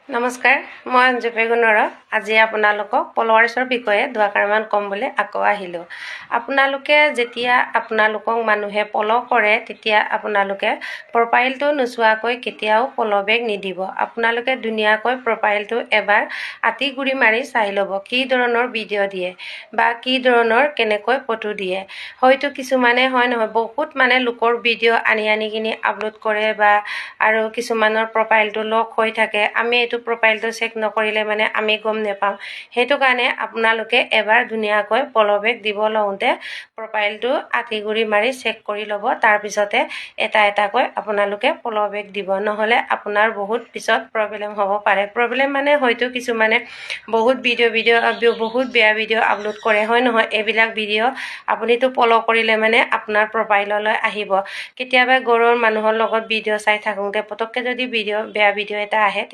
নমস্কাৰ, মই অঞ্জু পেগুনৰ। আজি আপোনালোকক ফলোৱাৰ্ছৰ বিষয়ে দুআষাৰমান ক'ম বুলি আকৌ আহিলোঁ। আপোনালোকে যেতিয়া আপোনালোকক মানুহে ফ'ল' কৰে তেতিয়া আপোনালোকে প্ৰফাইলটো নোচোৱাকৈ কেতিয়াও ফ'ল' বেক নিদিব। আপোনালোকে ধুনীয়াকৈ প্ৰফাইলটো এবাৰ আঁতি গুৰি মাৰি চাই ল'ব, কি ধৰণৰ ভিডিঅ' দিয়ে বা কি ধৰণৰ কেনেকৈ ফটো দিয়ে। হয়তো কিছুমানে হয় নহয় বহুত লোকৰ ভিডিঅ' আনি কিনি আপলোড কৰে বা আৰু কিছুমানৰ প্ৰফাইলটো লক হৈ থাকে। আমি এইটো প্ৰফাইলটো চেক নকৰিলে আমি গম নাপাওঁ। সেইটো কাৰণে আপোনালোকে এবাৰ ধুনীয়াকৈ ফ'ল' বেক দিব লওঁতে প্ৰফাইলটো আঁতি গুৰি মাৰি চেক কৰি ল'ব। তাৰপিছতে এটা এটাকৈ আপোনালোকে ফ'ল' বেক দিব, নহ'লে আপোনাৰ বহুত পিছত প্ৰব্লেম হ'ব পাৰে। প্ৰব্লেম হয়তো কিছুমানে বহুত বহুত বেয়া ভিডিঅ' আপলোড কৰে হয় নহয়। এইবিলাক ভিডিঅ' আপুনিতো ফ'ল' কৰিলে আপোনাৰ প্ৰফাইললৈ আহিব। কেতিয়াবা ঘৰৰ মানুহৰ লগত ভিডিঅ' চাই থাকোঁতে পটককৈ যদি বেয়া ভিডিঅ' এটা আহে